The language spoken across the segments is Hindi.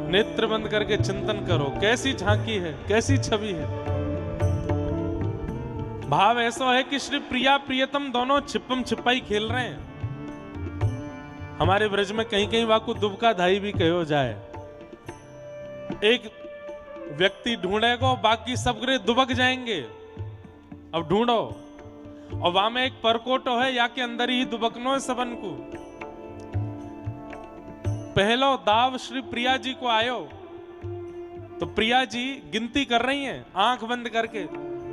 नेत्र बंद करके चिंतन करो, कैसी झांकी है, कैसी छवि है। भाव ऐसा है कि श्री प्रिया प्रियतम दोनों छिपम छिपाई खेल रहे हैं। हमारे ब्रज में कहीं कहीं वाकु दुबका धाई भी कहो जाए। एक व्यक्ति ढूंढेगा, बाकी सब गरे दुबक जाएंगे। अब ढूंढो, और वहां में एक परकोटो है, या के अंदर ही दुबकनो है सबन को। पहलो दाव श्री प्रिया जी को आयो, तो प्रिया जी गिनती कर रही हैं आंख बंद करके,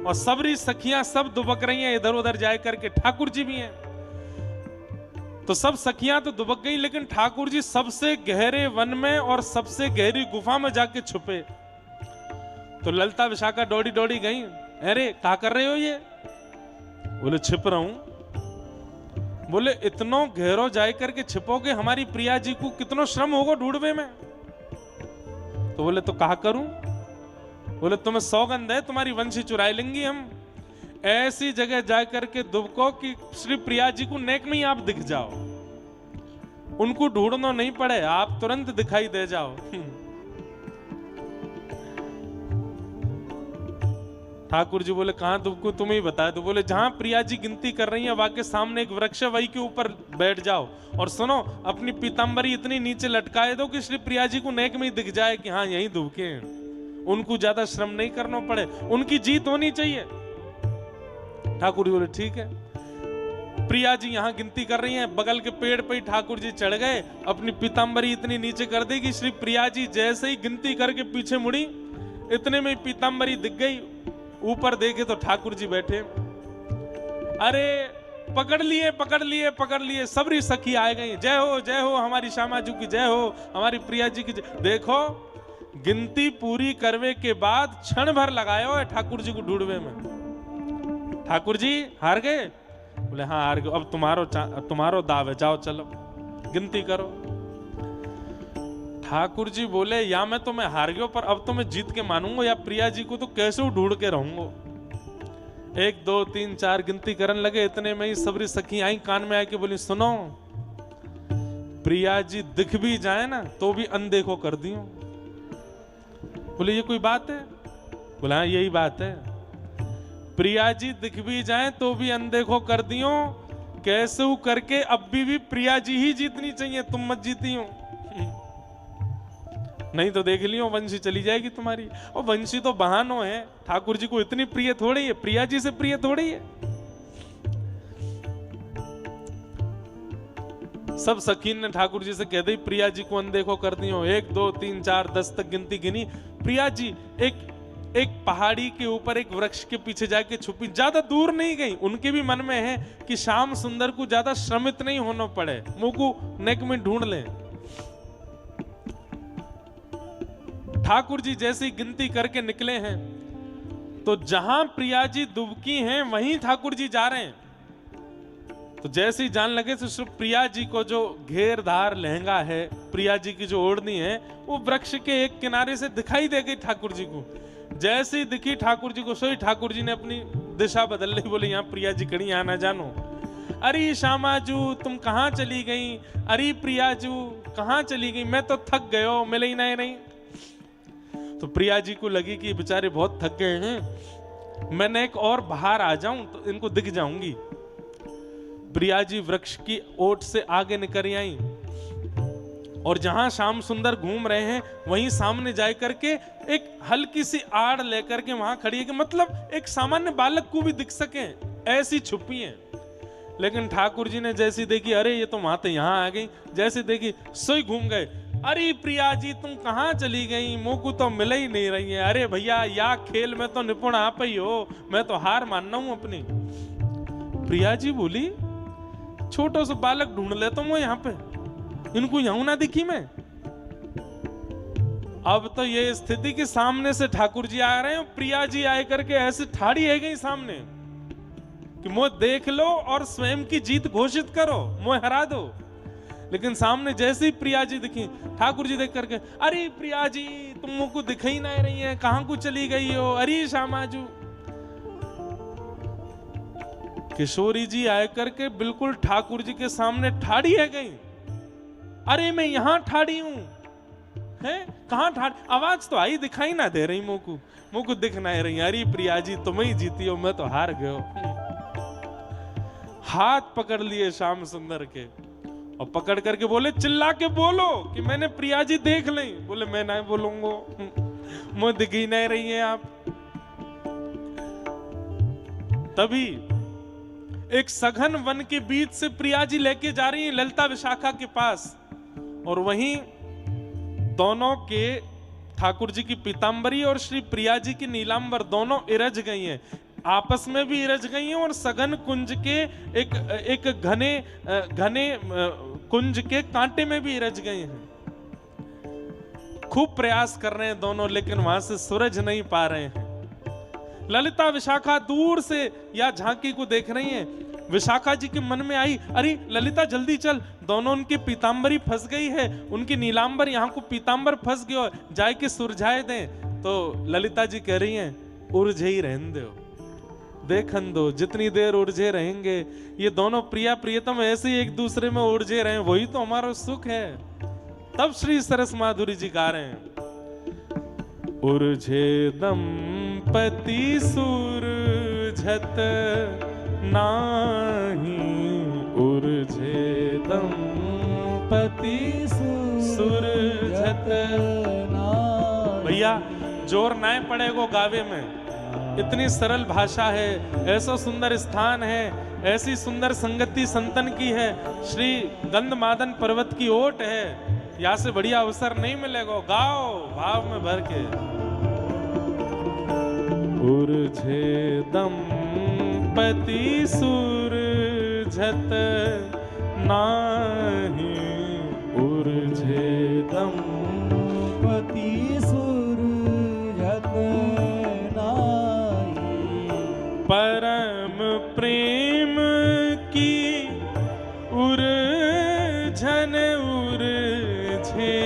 और सबरी सखियां सब दुबक रही हैं इधर उधर जाए करके। ठाकुर जी भी हैं, तो सब सखियां तो दुबक गई, लेकिन ठाकुर जी सबसे गहरे वन में और सबसे गहरी गुफा में जाके छुपे। तो ललता विशाखा दौड़ी दौड़ी गई, अरे क्या कर रहे हो ये? बोले छिप रहा हूं। बोले इतनो गहरो जाए करके छिपोगे, हमारी प्रिया जी को कितनो श्रम होगा ढूंढवे में। तो बोले तो कहा करूं? बोले तुम्हें सौगंध है, तुम्हारी वंशी चुराई लेंगी हम। ऐसी जगह जाकर के दुबको कि श्री प्रिया जी को नेक में ही आप दिख जाओ, उनको ढूंढना नहीं पड़े, आप तुरंत दिखाई दे जाओ। ठाकुर जी बोले कहां दुबको, तुम ही बता दो। बोले जहां प्रिया जी गिनती कर रही है वहां के सामने एक वृक्ष है, वही के ऊपर बैठ जाओ, और सुनो अपनी पीतांबरी इतनी नीचे लटकाए दो कि श्री प्रिया जी को नेक में ही दिख जाए कि हाँ यही दुबके हैं। उनको ज्यादा श्रम नहीं करना पड़े, उनकी जीत होनी चाहिए। ठाकुर जी बोले ठीक है। प्रिया जी यहां गिनती कर रही हैं, बगल के पेड़ पे ही ठाकुर जी चढ़ गए, अपनी पीतांबरी इतनी नीचे कर दी कि श्री प्रिया जी जैसे ही गिनती करके पीछे मुड़ी, इतने में पीतांबरी दिख गई। ऊपर देखे तो ठाकुर जी बैठे। अरे पकड़ लिए पकड़ लिए पकड़ लिए, सबरी सखी आ गई। जय हो हमारी श्यामा जी की, जय हो हमारी प्रिया जी की। देखो गिनती पूरी करवे के बाद क्षण भर लगाया है ठाकुर जी को ढूंढवे में। ठाकुर जी हार गए? बोले हाँ हार गए, अब तुम्हारो दाव है, जाओ चलो गिनती करो। ठाकुर जी बोले या मैं तो मैं हार गया, पर अब तो मैं जीत के मानूंगा, या प्रिया जी को तो कैसे ढूंढ के रहूंगा। 1 2 3 4 गिनती करने लगे। इतने में ही सबरी सखी आई, कान में आके बोली सुनो, प्रिया जी दिख भी जाए ना तो भी अनदेखो कर दियो। बोले ये कोई बात है? बोला हाँ यही बात है। प्रिया जी दिख भी जाए तो भी अनदेखो कर दियो, कैसे करके अब भी प्रिया जी ही जीतनी चाहिए, तुम मत जीती हो। नहीं तो देख लियो वंशी चली जाएगी तुम्हारी। और वंशी तो बहानो है, ठाकुर जी को इतनी प्रिय थोड़ी है, प्रिया जी से प्रिय थोड़ी है। सब सखीन ने ठाकुर जी से कह दी प्रिया जी को अनदेखो कर दियो। 1 2 3 4 10 तक गिनती गिनी। प्रिया जी एक पहाड़ी के ऊपर एक वृक्ष के पीछे जाके छुपी, ज्यादा दूर नहीं गई। उनके भी मन में है कि श्याम सुंदर को ज्यादा श्रमित नहीं होना पड़े, मुंह को नेक में ढूंढ लें। ठाकुर जी जैसी गिनती करके निकले हैं, तो जहां प्रिया जी दुबकी हैं वहीं ठाकुर जी जा रहे हैं। तो जैसे ही जान लगे तो प्रिया जी को जो घेरदार लहंगा है, प्रिया जी की जो ओढ़नी है, वो वृक्ष के एक किनारे से दिखाई दे गई ठाकुर जी को। जैसे ही दिखी ठाकुर जी को, सोई ठाकुर जी ने अपनी दिशा बदल ली। बोले यहाँ प्रिया जी खड़ी, यहाँ ना जानो। अरे श्यामा जू तुम कहाँ चली गई? अरे प्रिया जू कहाँ चली गई? मैं तो थक गयो, मिले ही नहीं। तो प्रिया जी को लगी कि बेचारे बहुत थक गए हैं, मैंने एक और बाहर आ जाऊं तो इनको दिख जाऊंगी। प्रिया जी वृक्ष की ओट से आगे निकल आई, और जहां श्याम सुंदर घूम रहे हैं वहीं सामने जाए करके एक हल्की सी आड़ लेकर के वहां खड़ी है, कि मतलब एक सामान्य बालक को भी दिख सके, ऐसी छुपी है। लेकिन ठाकुर जी ने जैसी देखी, अरे ये तो वहां तो यहाँ आ गई, जैसे देखी सोई घूम गए। अरे प्रिया जी तुम कहाँ चली गई? मुंह को तो मिल ही नहीं रही है। अरे भैया या खेल में तो निपुण आप ही हो, मैं तो हार मानना हूं अपनी। प्रिया जी बोली छोटो सा बालक ढूंढ लेता हूं यहाँ पे, इनको यूं ना दिखी मैं। अब तो ये स्थिति के सामने से ठाकुर जी आ रहे हैं, प्रिया जी आए करके ऐसे ठाड़ी है गई सामने कि मुझे देख लो और स्वयं की जीत घोषित करो, मुझे हरा दो। लेकिन सामने जैसे ही प्रिया जी दिखी, ठाकुर जी देख करके अरे प्रिया जी तुम मुझको दिख ही नहीं रही है, कहां को चली गई हो? अरे श्यामाजू। किशोरी जी आए करके बिल्कुल ठाकुर जी के सामने ठाड़ी है गई। अरे मैं यहां ठाड़ी हूं, है कहाँ ठाड़, आवाज तो आई दिखाई ना दे रही मुंह को दिख ना रही। अरे प्रिया जी तुम ही जीती हो, मैं तो हार गयो। हाथ पकड़ लिए श्याम सुंदर के और पकड़ करके बोले, चिल्ला के बोलो कि मैंने प्रिया जी देख ली। बोले मैं नहीं बोलूंगा, मुझे दिख ही नहीं रही है आप। तभी एक सघन वन के बीच से प्रिया जी लेके जा रही है ललिता विशाखा के पास, और वहीं दोनों के ठाकुर जी की पीतांबरी और श्री प्रिया जी की नीलांबर दोनों इरज गई हैं, आपस में भी इरज गई हैं, और सघन कुंज के एक घने कुंज के कांटे में भी इरज गई हैं। खूब प्रयास कर रहे हैं दोनों, लेकिन वहां से सूरज नहीं पा रहे हैं। ललिता विशाखा दूर से या झांकी को देख रही हैं। विशाखा जी के मन में आई, अरे ललिता जल्दी चल, दोनों उनकी पीतांबरी फंस गई है, उनकी नीलांबर यहाँ को पीतांबर फंस गयो, जाए के सुरझाए दें। तो ललिता जी कह रही हैं, उर्झे ही रहने दो, देखन दो, जितनी देर उर्झे रहेंगे ये दोनों प्रिया प्रियतम ऐसे ही एक दूसरे में उर्झे रहे, वही तो हमारा सुख है। तब श्री सरस माधुरी जी गा रहे हैं, उर्झे दंपति सुरझत नाही, उर्झे दंपति सुरझत नाही। भैया जोर ना पड़ेगो गावे में, इतनी सरल भाषा है, ऐसा सुंदर स्थान है, ऐसी सुंदर संगति संतन की है, श्री गंधमादन पर्वत की ओट है, यहाँ से बढ़िया अवसर नहीं मिलेगा। गाओ भाव में भर के। उर्झे दंपति सुरझत नाही, उर्झे दंपति सुरझत नाही, परम प्रेम की उर्झन उर्झे,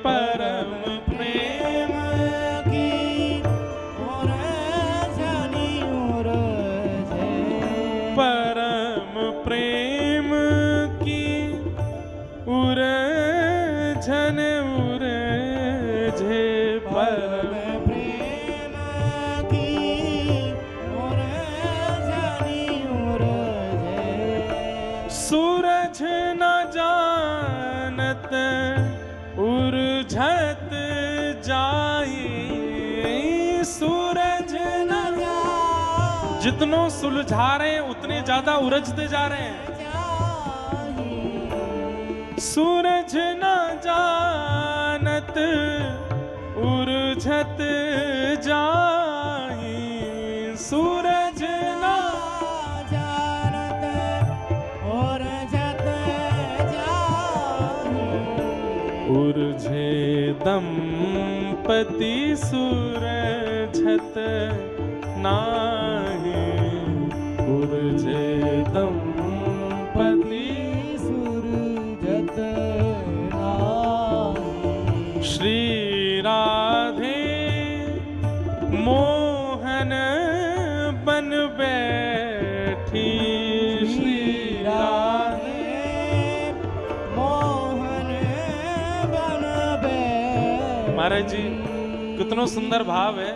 परम प्रेम की उर्झन उर्झे, परम प्रेम की उर्झन उर्झे, परम प्रेम की उर्झन उर्झे, सूरज न जानत उर्झत जाए, सूरज न जाए, जितनों सुलझा रहे हैं उतने ज्यादा उलझते जा रहे हैं। सूरज न जानत उर्झत जाए, सूरज न जानत उर्झत जाए, उर्झे दंपति सुरझत नाही, उर्झे दंपति सुरझत नाही। श्री राधे मोहन बन बैठी, श्री राधे मोहन बन बैठी। महाराज जी कितना सुंदर भाव है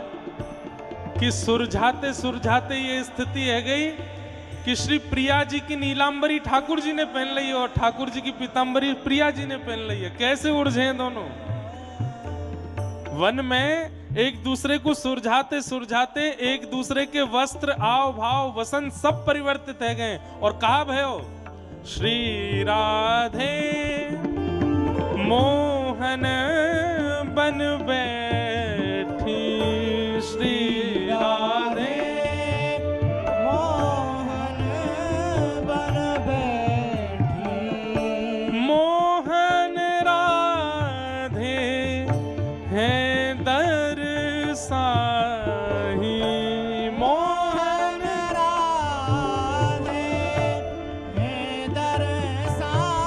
कि सुरझाते सुरझाते ये स्थिति है गई कि श्री प्रिया जी की नीलांबरी ठाकुर जी ने पहन ली है और ठाकुर जी की पीतांबरी प्रिया जी ने पहन ली है। कैसे उलझे हैं दोनों। वन में एक दूसरे को सुरझाते सुरझाते एक दूसरे के वस्त्र, आव भाव, वसन सब परिवर्तित है गए। और कहा भयो, श्री राधे मोहन बन बैठी, श्री राधे मोहन बन बैठी, मोहन राधे हैं दरसाही, मोहन राधे हैं दरसाही,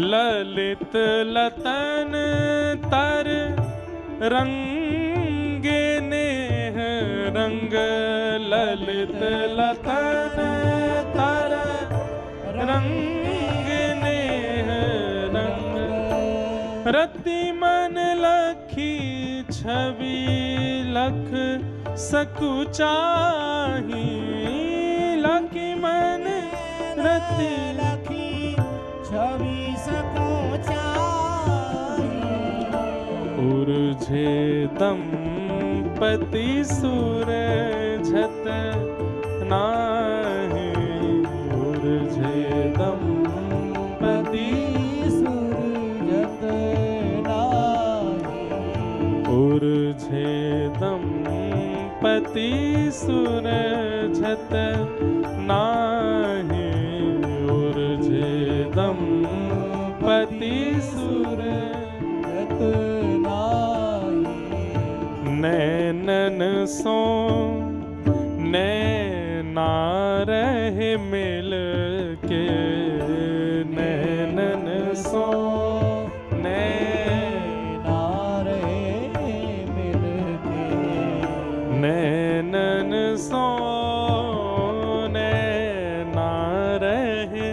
ललित लतन तर रंगे नेह रंग, ललित लतन तर रंगे नेह रंग, रति मन लखी छवि लख सकुचाही, लखी मन रति लखी छवि सकुचाही। उर्झे दंपति सूरझत नाही, उर्झे दंपति सूरजत नाही। उर्झे दंपति सूरझत नाही, उर्झे दंपति सूरझत नाही। नैनन सो नैना रहे मिल के, नैनन सो नैना रहे मिल के। नैनन सो नैना रहे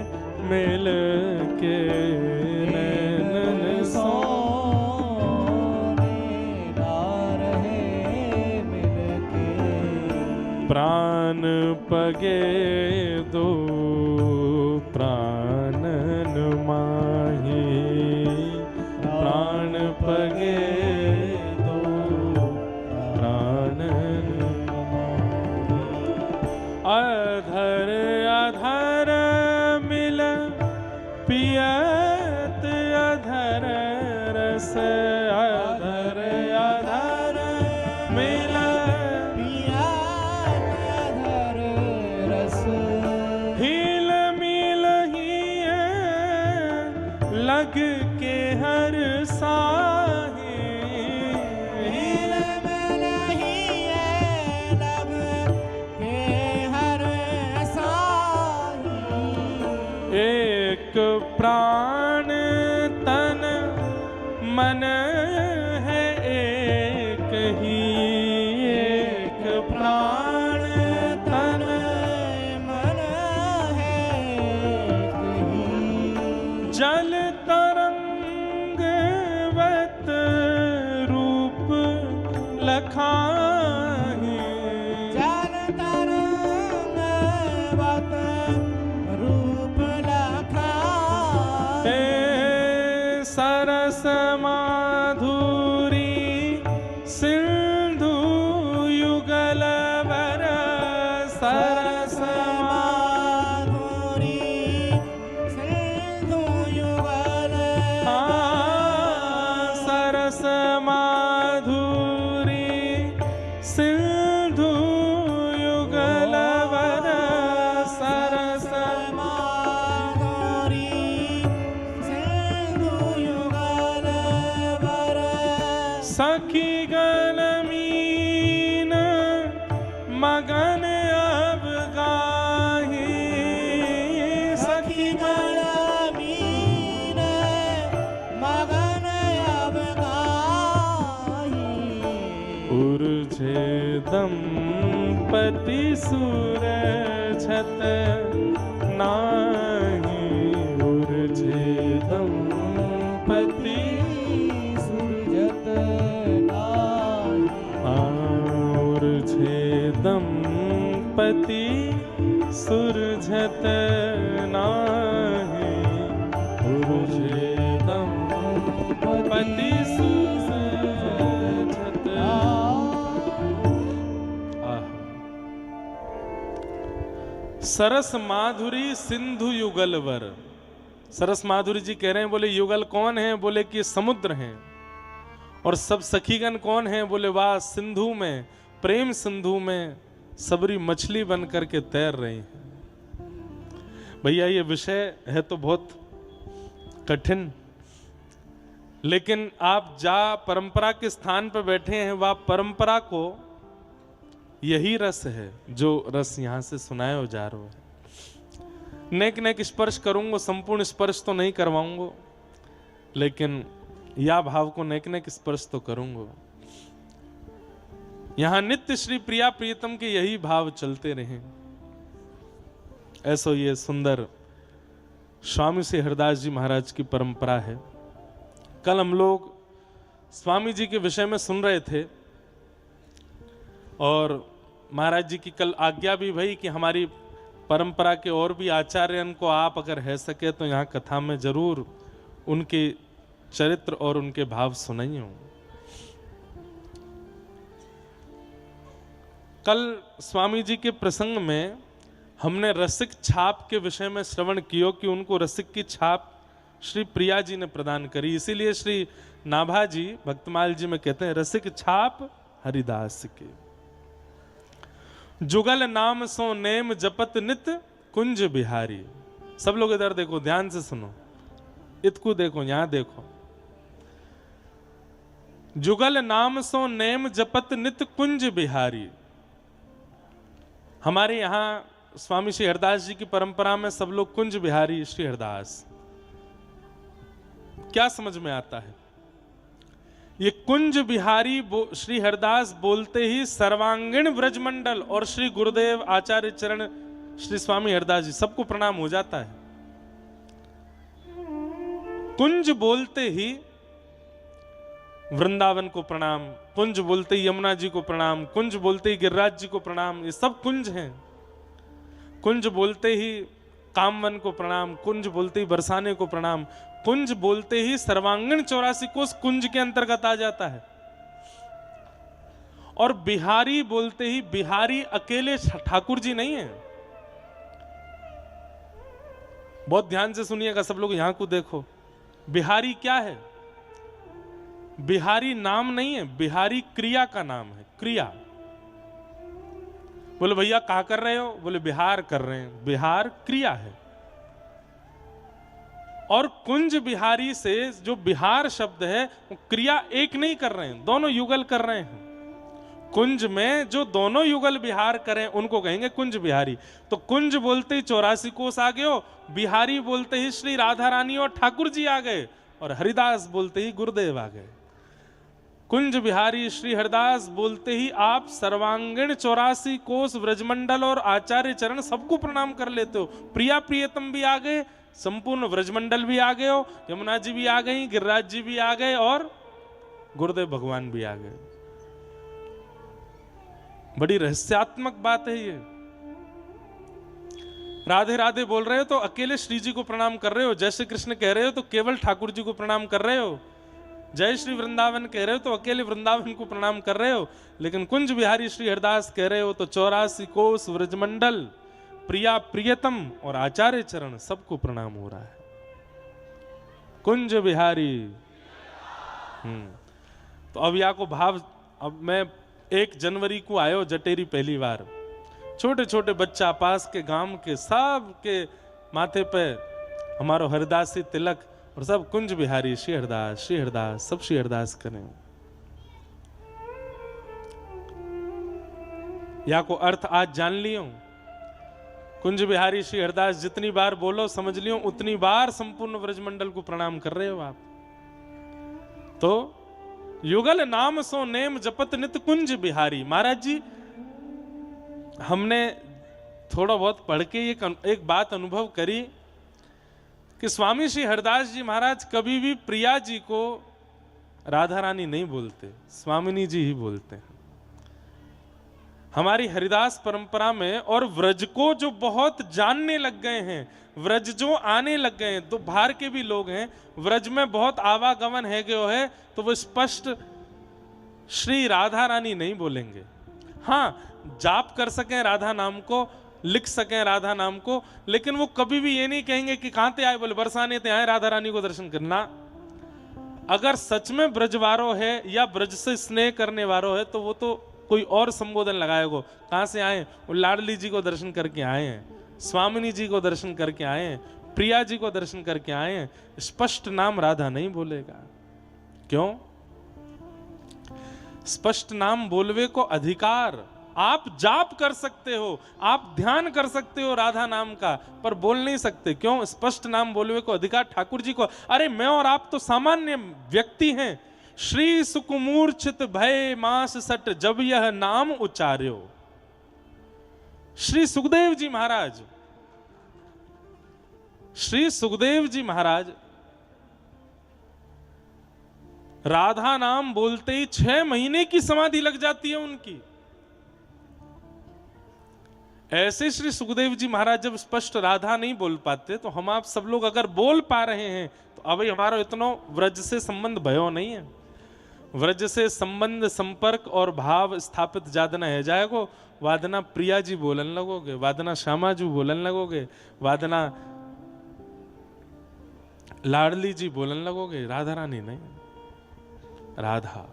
मिल के, नैनन सो नैना रहे मिल के। प्राण पगे दो प्राणन माही, प्राण पगे दो प्राणन माही। अधर अधर मिल पियत अधर रस, अधर अधर मिल अधर रस। हिल मिल ही लग के हर साही, हिल मिल ही लग के हर साही। एक प्राण तन मन है एक ही, एक प्राण तन मन है एक ही। जल तरंगवत रूप लखाही, जल तरंगवत रूप लखाही। हे सरस माधुरी सिंधु युगल वर, सरस माधुरी सिंधु युगल सरस माधुरी सिंधु युगल वर, सरस माधुरी सिंधु युगल वर। सखी गण मीन मगन अब गाही, सखी गण मीन मगन अब गाही। उर्झे दंपति सूरझत नाही, उर्झे दंपति सूरजत नाही। उर्झे दंपति सूरझत नाही, उर्झे दंपति सूरझत सरस माधुरी सिंधु युगलवर। सरस माधुरी जी कह रहे हैं, बोले युगल कौन है? बोले कि समुद्र हैं। और सब सखीगण कौन है? बोले वाह सिंधु में, प्रेम सिंधु में सबरी मछली बन करके तैर रही हैं। भैया ये विषय है तो बहुत कठिन, लेकिन आप जा परंपरा के स्थान पर बैठे हैं, वह परंपरा को यही रस है जो रस यहां से सुनाया जा रहा है। नेक नेक स्पर्श करूंगा, संपूर्ण स्पर्श तो नहीं करवाऊंगा, लेकिन या भाव को नेक नेक स्पर्श तो करूंगा। यहां नित्य श्री प्रिया प्रियतम के यही भाव चलते रहें। ऐसा ये सुंदर स्वामी श्री हरदास जी महाराज की परंपरा है। कल हम लोग स्वामी जी के विषय में सुन रहे थे और महाराज जी की कल आज्ञा भी भई कि हमारी परंपरा के और भी आचार्यन को आप अगर है सके तो यहाँ कथा में जरूर उनके चरित्र और उनके भाव सुनाइए। कल स्वामी जी के प्रसंग में हमने रसिक छाप के विषय में श्रवण किया कि उनको रसिक की छाप श्री प्रिया जी ने प्रदान करी, इसीलिए श्री नाभा जी भक्तमाल जी में कहते हैं रसिक छाप हरिदास के। जुगल नाम सो नेम जपत नित कुंज बिहारी। सब लोग इधर देखो, ध्यान से सुनो, इतकू देखो, यहां देखो। जुगल नाम सो नेम जपत नित कुंज बिहारी। हमारे यहां स्वामी श्री हरदास जी की परंपरा में सब लोग कुंज बिहारी श्री हरदास। क्या समझ में आता है? ये कुंज बिहारी श्री हरदास बोलते ही सर्वांगीण ब्रजमंडल और श्री गुरुदेव आचार्य चरण श्री स्वामी हरदास जी सबको प्रणाम हो जाता है। कुंज बोलते ही वृंदावन को प्रणाम, कुंज बोलते ही यमुना जी को प्रणाम, कुंज बोलते ही गिरिराज जी को प्रणाम, ये सब कुंज हैं। कुंज बोलते ही कामवन को प्रणाम, कुंज बोलते ही बरसाने को प्रणाम, कुंज बोलते ही सर्वांगीण 84 कोस कुंज के अंतर्गत आ जाता है। और बिहारी बोलते ही बिहारी अकेले ठाकुर जी नहीं है। बहुत ध्यान से सुनिएगा सब लोग, यहां को देखो। बिहारी क्या है? बिहारी नाम नहीं है, बिहारी क्रिया का नाम है। क्रिया। बोले भैया क्या कर रहे हो? बोले बिहार कर रहे हैं। बिहार क्रिया है। और कुंज बिहारी से जो बिहार शब्द है वो क्रिया एक नहीं कर रहे हैं, दोनों युगल कर रहे हैं। कुंज में जो दोनों युगल बिहार करें उनको कहेंगे कुंज बिहारी। तो कुंज बोलते ही 84 कोस आ गए हो, बिहारी बोलते ही श्री राधा रानी और ठाकुर जी आ गए, और हरिदास बोलते ही गुरुदेव आ गए। कुंज बिहारी श्री हरदास बोलते ही आप सर्वांगीण 84 कोस व्रजमंडल और आचार्य चरण सबको प्रणाम कर लेते हो। प्रिया प्रियतम भी आ गए, संपूर्ण व्रजमंडल भी आ गए हो, यमुना जी भी आ गई, गिरिराज जी भी आ गए और गुरुदेव भगवान भी आ गए। बड़ी रहस्यात्मक बात है ये। राधे राधे बोल रहे हो तो अकेले श्री जी को प्रणाम कर रहे हो, जय श्री कृष्ण कह रहे हो तो केवल ठाकुर जी को प्रणाम कर रहे हो, जय श्री वृंदावन कह रहे हो तो अकेले वृंदावन को प्रणाम कर रहे हो, लेकिन कुंज बिहारी श्री हरदास कह रहे हो तो 84 कोस व्रजमंडल, प्रिया प्रियतम और आचार्य चरण सबको प्रणाम हो रहा है। कुंज बिहारी। तो अब या को भाव, अब मैं 1 जनवरी को आयो जटेरी पहली बार, छोटे छोटे बच्चा पास के गांव के सब के माथे पे हमारो हरदासी तिलक और सब कुंज बिहारी श्री हरदास सब श्री हरदास करें। या को अर्थ आज जान लियो। कुंज बिहारी श्री हरदास जितनी बार बोलो समझ लियो उतनी बार संपूर्ण व्रजमंडल को प्रणाम कर रहे हो आप। तो युगल नाम सो नेम जपत नित कुंज बिहारी। महाराज जी हमने थोड़ा बहुत पढ़ के एक बात अनुभव करी कि स्वामी श्री हरदास जी महाराज कभी भी प्रिया जी को राधा रानी नहीं बोलते, स्वामिनी जी ही बोलते हैं। हमारी हरिदास परंपरा में और व्रज को जो बहुत जानने लग गए हैं, व्रज जो आने लग गए हैं, तो बाहर के भी लोग हैं, व्रज में बहुत आवागमन है गयो है, तो वो स्पष्ट श्री राधा रानी नहीं बोलेंगे। हाँ, जाप कर सकें राधा नाम को, लिख सकें राधा नाम को, लेकिन वो कभी भी ये नहीं कहेंगे कि कहां ते आए, बोले बरसाने ते आए राधा रानी को दर्शन करना। अगर सच में ब्रजवारो है या ब्रज से स्नेह करने वालो है तो वो तो कोई और संबोधन लगाएगो। कहां से आए? वो लाडली जी को दर्शन करके आए हैं, स्वामिनी जी को दर्शन करके आए हैं, प्रिया जी को दर्शन करके आए हैं। स्पष्ट नाम राधा नहीं बोलेगा। क्यों? स्पष्ट नाम बोलवे को अधिकार, आप जाप कर सकते हो, आप ध्यान कर सकते हो राधा नाम का, पर बोल नहीं सकते। क्यों? स्पष्ट नाम बोलवे को अधिकार ठाकुर जी को। अरे मैं और आप तो सामान्य व्यक्ति हैं। श्री सुकुमूर्छित भय मास सट जब यह नाम उच्चार्यो। श्री सुखदेव जी महाराज, श्री सुखदेव जी महाराज राधा नाम बोलते ही 6 महीने की समाधि लग जाती है उनकी। ऐसे श्री सुखदेव जी महाराज जब स्पष्ट राधा नहीं बोल पाते, तो हम आप सब लोग अगर बोल पा रहे हैं तो अभी हमारा इतना व्रज से संबंध भयो नहीं है। व्रज से संबंध, संपर्क और भाव स्थापित जादना है जाएगो। वादना प्रिया जी बोलन लगोगे, वादना श्यामा जी बोलन लगोगे, वादना लाडली जी बोलन लगोगे, राधा रानी नहीं। राधा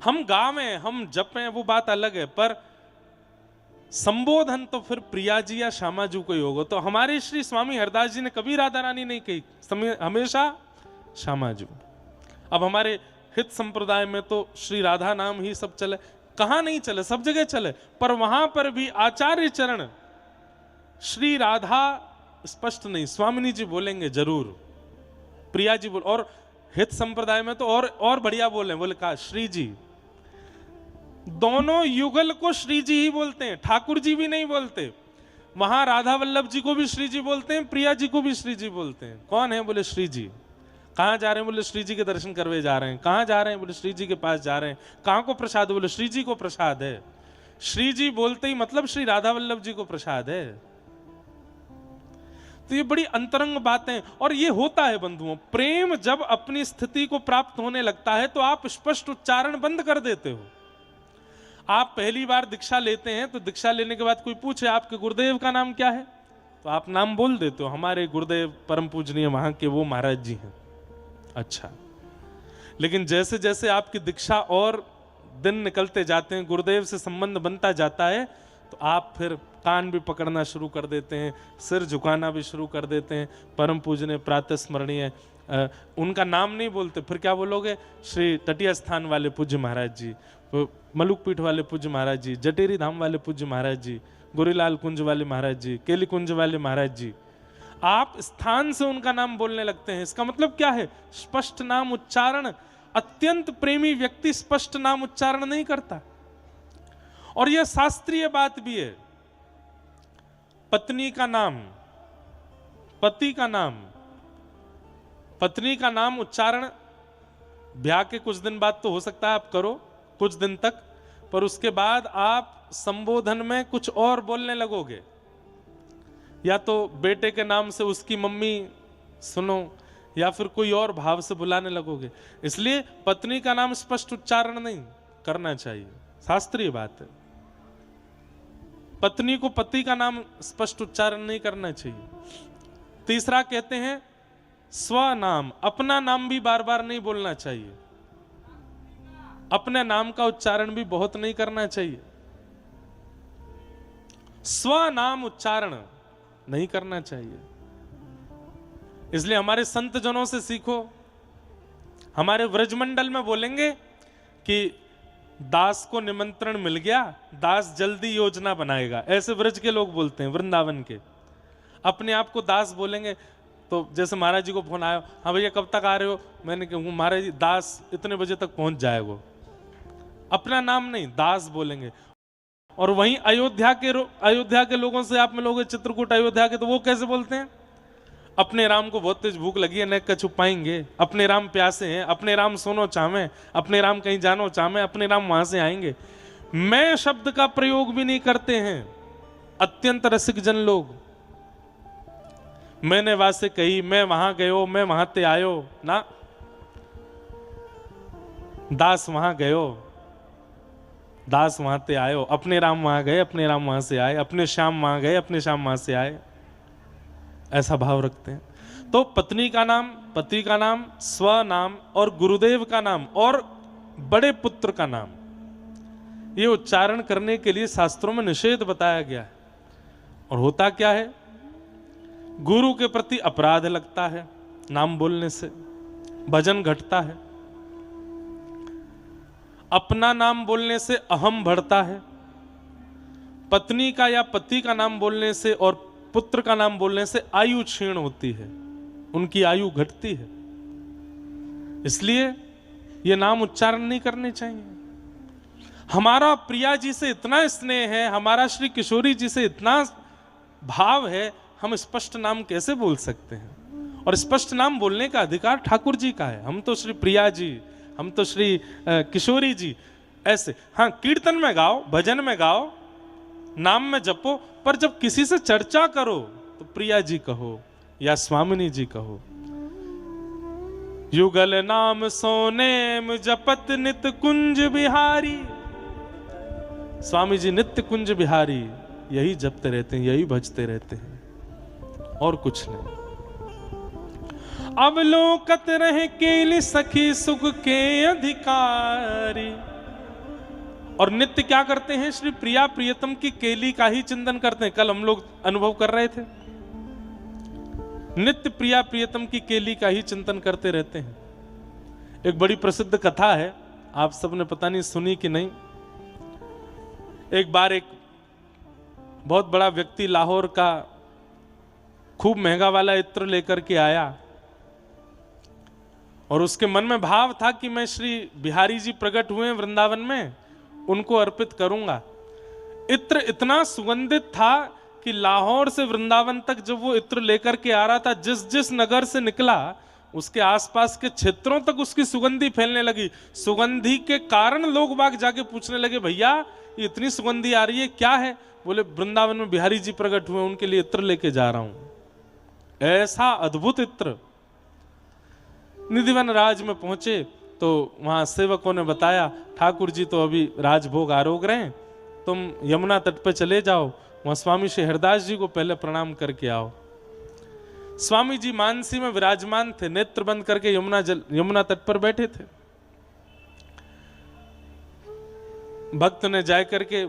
हम गावें, हम जपें, वो बात अलग है, पर संबोधन तो फिर प्रिया जी या श्यामा जी को ही होगा। तो हमारे श्री स्वामी हरदास जी ने कभी राधा रानी नहीं कही, हमेशा श्यामा जी। अब हमारे हित संप्रदाय में तो श्री राधा नाम ही सब चले, कहां नहीं चले, सब जगह चले, पर वहां पर भी आचार्य चरण श्री राधा स्पष्ट नहीं, स्वामिनी जी बोलेंगे जरूर, प्रिया जी बोल, और हित संप्रदाय में तो और बढ़िया बोले, बोले कहा श्री जी। दोनों युगल को श्री जी ही बोलते हैं, ठाकुर जी भी नहीं बोलते। वहां राधा वल्लभ जी को भी श्री जी बोलते हैं, प्रिया जी को भी श्री जी बोलते हैं। कौन है? बोले श्री जी। कहां जा रहे हैं? बोले श्री जी के दर्शन करवे जा रहे हैं। कहां जा रहे हैं? बोले श्री जी के पास जा रहे हैं। कहां को प्रसाद? बोले श्री जी को प्रसाद है। श्री जी बोलते ही मतलब श्री राधा वल्लभ जी को प्रसाद है। तो ये बड़ी अंतरंग बातें, और ये होता है बंधुओं, प्रेम जब अपनी स्थिति को प्राप्त होने लगता है तो आप स्पष्ट उच्चारण बंद कर देते हो। आप पहली बार दीक्षा लेते हैं तो दीक्षा लेने के बाद कोई पूछे आपके गुरुदेव का नाम क्या है, तो आप नाम बोल देते हो, हमारे गुरुदेव परम पूजनीय वहां के वो महाराज जी हैं। अच्छा, लेकिन जैसे जैसे आपकी दीक्षा और दिन निकलते जाते हैं, गुरुदेव से संबंध बनता जाता है, तो आप फिर कान भी पकड़ना शुरू कर देते हैं, सिर झुकाना भी शुरू कर देते हैं। परम पूजनीय प्रातः स्मरणीय उनका नाम नहीं बोलते, फिर क्या बोलोगे? श्री तटीय स्थान वाले पूज्य महाराज जी, मलुक पीठ वाले पूज्य महाराज जी, जटेरी धाम वाले पूज्य महाराज जी, गोरीलाल कुंज वाले महाराज जी, केली कुंज वाले महाराज जी। आप स्थान से उनका नाम बोलने लगते हैं। इसका मतलब क्या है? स्पष्ट नाम उच्चारण। अत्यंत प्रेमी व्यक्ति स्पष्ट नाम उच्चारण नहीं करता, और यह शास्त्रीय बात भी है। पत्नी का नाम, पति का नाम, पत्नी का नाम उच्चारण ब्याह के कुछ दिन बाद तो हो सकता है आप करो, कुछ दिन तक, पर उसके बाद आप संबोधन में कुछ और बोलने लगोगे। या तो बेटे के नाम से उसकी मम्मी सुनो, या फिर कोई और भाव से बुलाने लगोगे। इसलिए पत्नी का नाम स्पष्ट उच्चारण नहीं करना चाहिए, शास्त्रीय बात है। पत्नी को पति का नाम स्पष्ट उच्चारण नहीं करना चाहिए। तीसरा कहते हैं स्वनाम, अपना नाम भी बार बार नहीं बोलना चाहिए। अपने नाम का उच्चारण भी बहुत नहीं करना चाहिए। स्वनाम उच्चारण नहीं करना चाहिए। इसलिए हमारे संत जनों से सीखो। हमारे व्रजमंडल में बोलेंगे कि दास को निमंत्रण मिल गया, दास जल्दी योजना बनाएगा, ऐसे व्रज के लोग बोलते हैं, वृंदावन के। अपने आप को दास बोलेंगे, तो जैसे महाराज जी को फोन आया, हाँ भैया कब तक आ रहे हो? मैंने कहा महाराज जी दास इतने बजे तक पहुंच जाएगा। अपना नाम नहीं, दास बोलेंगे। और वहीं अयोध्या के लोगों से आप मिलोगे, चित्रकूट अयोध्या के, तो वो कैसे बोलते हैं? अपने राम को बहुत तेज भूख लगी है, नेक का छुपाएंगे, अपने राम प्यासे हैं, अपने राम सोनो चामे, अपने राम कहीं जानो चामे, अपने राम वहां से आएंगे। मैं शब्द का प्रयोग भी नहीं करते हैं अत्यंत रसिक जन लोग। मैंने वासे कही, मैं वहां गयो, मैं वहां ते आयो ना, दास वहां गयो, दास वहां ते आयो। अपने राम वहां गए, अपने राम वहां से आए, अपने श्याम वहां गए, अपने श्याम वहां से आए, ऐसा भाव रखते हैं। तो पत्नी का नाम, पति का नाम, स्वनाम और गुरुदेव का नाम और बड़े पुत्र का नाम, ये उच्चारण करने के लिए शास्त्रों में निषेध बताया गया है। और होता क्या है? गुरु के प्रति अपराध लगता है नाम बोलने से, भजन घटता है। अपना नाम बोलने से अहम बढ़ता है। पत्नी का या पति का नाम बोलने से और पुत्र का नाम बोलने से आयु क्षीण होती है, उनकी आयु घटती है। इसलिए ये नाम उच्चारण नहीं करने चाहिए। हमारा प्रिया जी से इतना स्नेह है, हमारा श्री किशोरी जी से इतना भाव है, हम स्पष्ट नाम कैसे बोल सकते हैं? और स्पष्ट नाम बोलने का अधिकार ठाकुर जी का है। हम तो श्री प्रिया जी, हम तो श्री किशोरी जी ऐसे। हाँ, कीर्तन में गाओ, भजन में गाओ, नाम में जपो, पर जब किसी से चर्चा करो तो प्रिया जी कहो या स्वामिनी जी कहो। युगल नाम सोनेम जपत नित कुंज बिहारी। स्वामी जी नित्य कुंज बिहारी यही जपते रहते हैं, यही भजते रहते हैं, और कुछ नहीं। अवलोकत रहे केली सखी सुख के अधिकारी। और नित्य क्या करते हैं? श्री प्रिया प्रियतम की केली का ही चिंतन करते हैं। कल हम लोग अनुभव कर रहे थे, नित्य प्रिया प्रियतम की केली का ही चिंतन करते रहते हैं। एक बड़ी प्रसिद्ध कथा है, आप सबने पता नहीं सुनी कि नहीं। एक बार एक बहुत बड़ा व्यक्ति लाहौर का खूब महंगा वाला इत्र लेकर के आया और उसके मन में भाव था कि मैं श्री बिहारी जी प्रकट हुए वृंदावन में, उनको अर्पित करूंगा। इत्र इतना सुगंधित था कि लाहौर से वृंदावन तक जब वो इत्र लेकर के आ रहा था, जिस जिस नगर से निकला उसके आसपास के क्षेत्रों तक उसकी सुगंधी फैलने लगी। सुगंधी के कारण लोग बाग जाके पूछने लगे, भैया ये इतनी सुगंधी आ रही है, क्या है? बोले वृंदावन में बिहारी जी प्रकट हुए, उनके लिए इत्र लेके जा रहा हूं। ऐसा अद्भुत इत्र। निधिवन राज में पहुंचे तो वहां सेवकों ने बताया, ठाकुर जी तो अभी राजभोग आरोग रहे हैं, तुम यमुना तट पे चले जाओ, वहां स्वामी श्री हरदास जी को पहले प्रणाम करके आओ। स्वामी जी मानसी में विराजमान थे, नेत्र बंद करके यमुना तट पर बैठे थे। भक्त ने जाय करके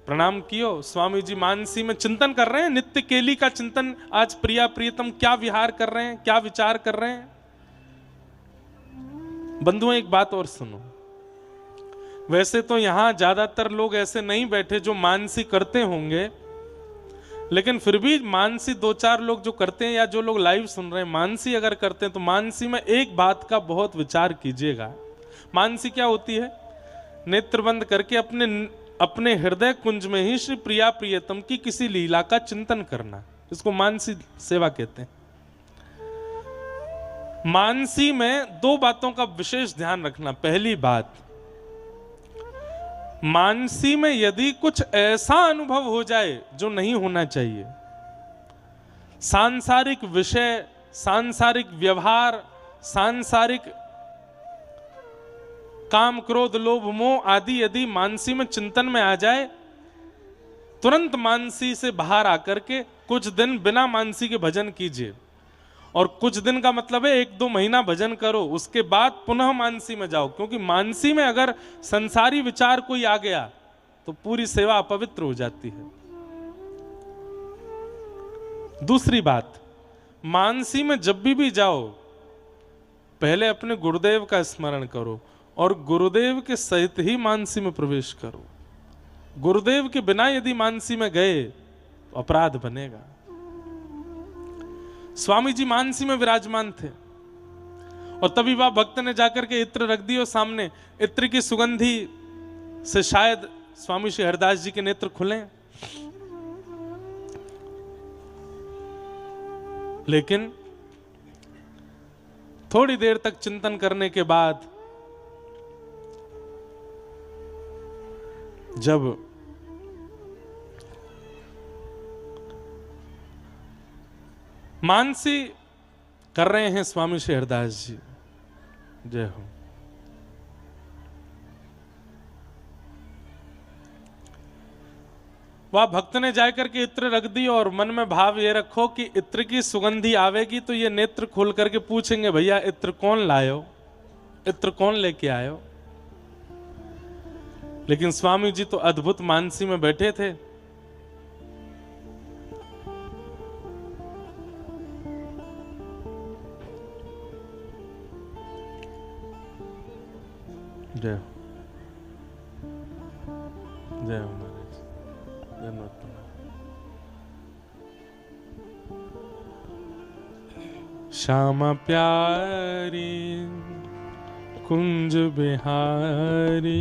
प्रणाम कियो। स्वामी जी मानसी में चिंतन कर रहे हैं, नित्य केली का चिंतन। आज प्रिया प्रियतम क्या विहार कर रहे हैं, क्या विचार कर रहे हैं। बंधुओं, एक बात और सुनो, वैसे तो यहां ज्यादातर लोग ऐसे नहीं बैठे जो मानसी करते होंगे, लेकिन फिर भी मानसी दो चार लोग जो करते हैं या जो लोग लाइव सुन रहे हैं, मानसी अगर करते हैं तो मानसी में एक बात का बहुत विचार कीजिएगा। मानसी क्या होती है? नेत्र बंद करके अपने हृदय कुंज में ही श्री प्रिया प्रियतम की किसी लीला का चिंतन करना, इसको मानसी सेवा कहते हैं। मानसी में दो बातों का विशेष ध्यान रखना। पहली बात, मानसी में यदि कुछ ऐसा अनुभव हो जाए जो नहीं होना चाहिए, सांसारिक विषय, सांसारिक व्यवहार, सांसारिक काम क्रोध लोभ मोह आदि यदि मानसी में चिंतन में आ जाए, तुरंत मानसी से बाहर आकर के कुछ दिन बिना मानसी के भजन कीजिए। और कुछ दिन का मतलब है 1-2 महीना भजन करो, उसके बाद पुनः मानसी में जाओ, क्योंकि मानसी में अगर संसारी विचार कोई आ गया तो पूरी सेवा अपवित्र हो जाती है। दूसरी बात, मानसी में जब भी जाओ पहले अपने गुरुदेव का स्मरण करो और गुरुदेव के सहित ही मानसी में प्रवेश करो। गुरुदेव के बिना यदि मानसी में गए तो अपराध बनेगा। स्वामी जी मानसी में विराजमान थे और तभी वह भक्त ने जाकर के इत्र रख दिया सामने। इत्र की सुगंधी से शायद स्वामी श्री हरदास जी के नेत्र खुले, लेकिन थोड़ी देर तक चिंतन करने के बाद जब मानसी कर रहे हैं स्वामी श्री हरदास जी, जय हो, वह भक्त ने जाकर के इत्र रख दी और मन में भाव ये रखो कि इत्र की सुगंधी आवेगी तो ये नेत्र खोल करके पूछेंगे, भैया इत्र कौन लायो, इत्र कौन लेके आयो। लेकिन स्वामी जी तो अद्भुत मानसी में बैठे थे। जय हो, जय हो महाराज, धन्यवाद। श्यामा प्यारी कुंज बिहारी,